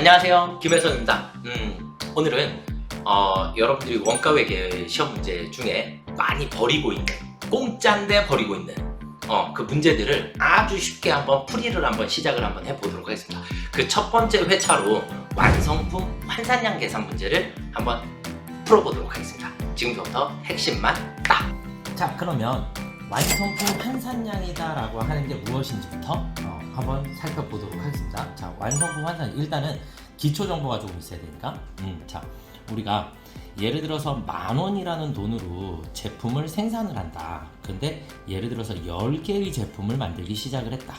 안녕하세요, 김혜선입니다. 오늘은 여러분들이 원가회계 시험 문제 중에 많이 버리고 있는, 공짜인데 버리고 있는 그 문제들을 아주 쉽게 한번 시작을 해보도록 하겠습니다. 그 첫 번째 회차로 완성품 환산량 계산 문제를 한번 풀어보도록 하겠습니다. 지금부터 핵심만 딱! 자, 그러면 완성품 환산량이다 라고 하는 게 무엇인지부터 한번 살펴보도록 하겠습니다. 자, 완성품 환산, 일단은 기초 정보가 조금 있어야 되니까. 자, 우리가 예를 들어서 10,000원이라는 돈으로 제품을 생산을 한다. 근데 예를 들어서 10개의 제품을 만들기 시작을 했다.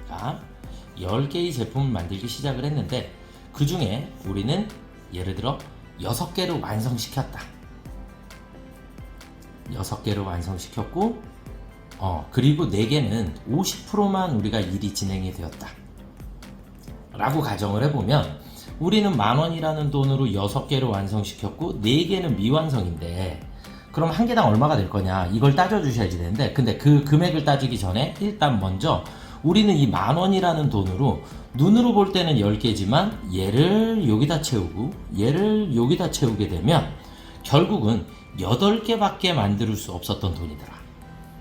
그러니까 10개의 제품을 만들기 시작을 했는데 그 중에 우리는 예를 들어 6개를 완성시켰다. 6개를 완성시켰고 그리고 4개는 50%만 우리가 일이 진행이 되었다 라고 가정을 해보면 우리는 10,000원이라는 돈으로 6개를 완성시켰고 4개는 미완성인데 그럼 한 개당 얼마가 될 거냐, 이걸 따져주셔야지 되는데, 근데 그 금액을 따지기 전에 일단 먼저 우리는 이 10,000원이라는 돈으로 눈으로 볼 때는 10개지만 얘를 여기다 채우고 얘를 여기다 채우게 되면 결국은 8개밖에 만들 수 없었던 돈이더라.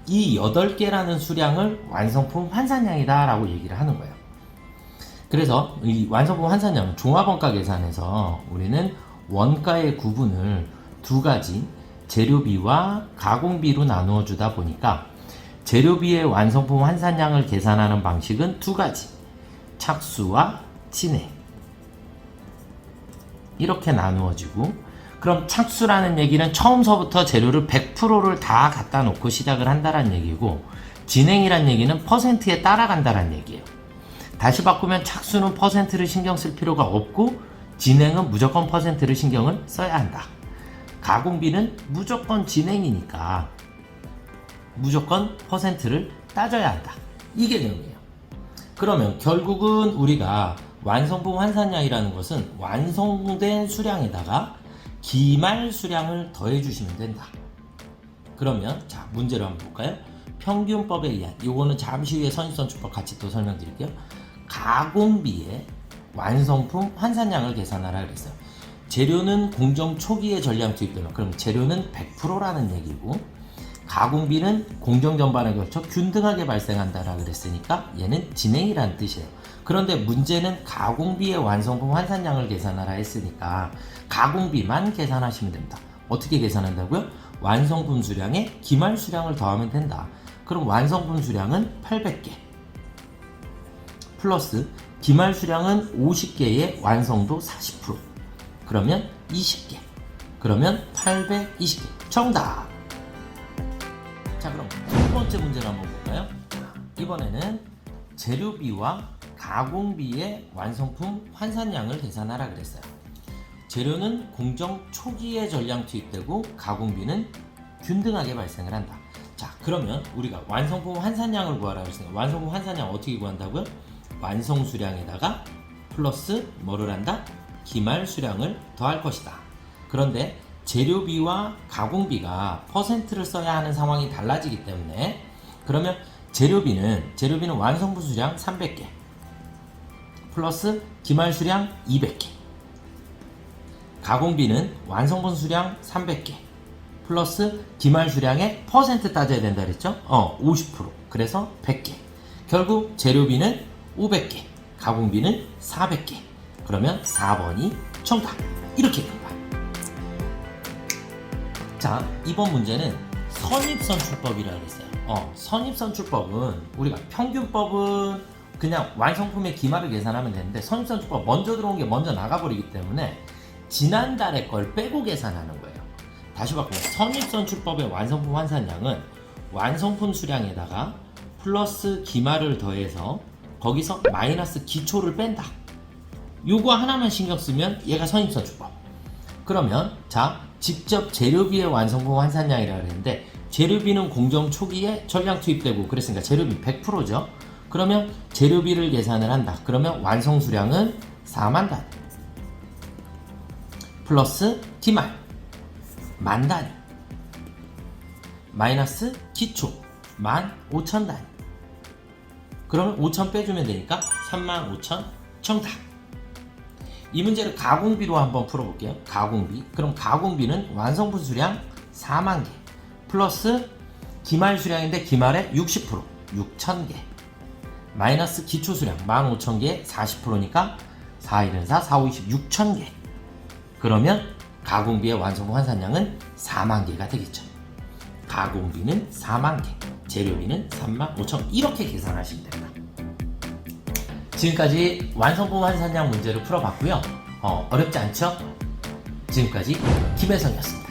이 8개라는 수량을 완성품 환산량이다 라고 얘기를 하는 거예요. 그래서 이 완성품 환산량 종합원가 계산에서 우리는 원가의 구분을 두 가지 재료비와 가공비로 나누어 주다 보니까 재료비의 완성품 환산량을 계산하는 방식은 두 가지, 착수와 진행, 이렇게 나누어지고, 그럼 착수라는 얘기는 처음서부터 재료를 100%를 다 갖다 놓고 시작을 한다는 얘기고, 진행이란 얘기는 퍼센트에 따라간다는 얘기예요. 다시 바꾸면 착수는 퍼센트를 신경 쓸 필요가 없고 진행은 무조건 퍼센트를 신경을 써야 한다. 가공비는 무조건 진행이니까 무조건 퍼센트를 따져야 한다. 이게 내용이에요. 그러면 결국은 우리가 완성품 환산량이라는 것은 완성된 수량에다가 기말 수량을 더해 주시면 된다. 그러면 자, 문제를 한번 볼까요? 평균법에 의한, 요거는 잠시 후에 선입선출법 같이 또 설명드릴게요. 가공비의 완성품 환산량을 계산하라 그랬어요. 재료는 공정 초기에 전량 투입되면, 그럼 재료는 100%라는 얘기고, 가공비는 공정 전반에 걸쳐 균등하게 발생한다라 그랬으니까 얘는 진행이라는 뜻이에요. 그런데 문제는 가공비의 완성품 환산량을 계산하라 했으니까 가공비만 계산하시면 됩니다. 어떻게 계산한다고요? 완성품 수량에 기말 수량을 더하면 된다. 그럼 완성품 수량은 800개 플러스 기말 수량은 50개의 완성도 40%, 그러면 20개, 그러면 820개. 정답! 자, 그럼 두 번째 문제를 한번 볼까요? 이번에는 재료비와 가공비의 완성품 환산량을 계산하라 그랬어요. 재료는 공정 초기에 전량 투입되고 가공비는 균등하게 발생을 한다. 자, 그러면 우리가 완성품 환산량을 구하라 그랬으니까 완성품 환산량 어떻게 구한다고요? 완성 수량에다가 플러스 뭐를 한다? 기말 수량을 더할 것이다. 그런데 재료비와 가공비가 퍼센트를 써야 하는 상황이 달라지기 때문에, 그러면 재료비는 완성분 수량 300개 플러스 기말 수량 200개, 가공비는 완성분 수량 300개 플러스 기말 수량의 퍼센트 따져야 된다 그랬죠? 50%. 그래서 100개. 결국 재료비는 500개, 가공비는 400개. 그러면 4번이 정답. 이렇게 됩니다. 자, 이번 문제는 선입선출법이라고 했어요. 선입선출법은 우리가 평균법은 그냥 완성품의 기말을 계산하면 되는데 선입선출법 먼저 들어온 게 먼저 나가버리기 때문에 지난달에 걸 빼고 계산하는 거예요. 다시 바꾸면 선입선출법의 완성품 환산량은 완성품 수량에다가 플러스 기말을 더해서 거기서 마이너스 기초를 뺀다. 요거 하나만 신경 쓰면 얘가 선입선출법. 그러면 자, 직접 재료비의 완성품 환산량이라고 했는데 재료비는 공정 초기에 전량 투입되고 그랬으니까 재료비 100%죠. 그러면 재료비를 계산을 한다. 그러면 완성 수량은 4만 단위 플러스 기말 10,000 단위 마이너스 기초 15,000 단위. 그러면 5,000 빼주면 되니까 35,000 정답. 이 문제를 가공비로 한번 풀어볼게요. 가공비. 그럼 가공비는 완성분 수량 4만 개 플러스 기말 수량인데 기말의 60% 6,000개 마이너스 기초 수량 15,000개 40%니까 4, 1은 4, 4, 5, 20, 6,000개. 그러면 가공비의 완성분 환산량은 4만 개가 되겠죠. 가공비는 4만 개, 재료비는 35,000 이렇게 계산하시면 됩니다. 지금까지 완성분 환산량 문제를 풀어봤고요. 어렵지 않죠? 지금까지 김혜성이었습니다.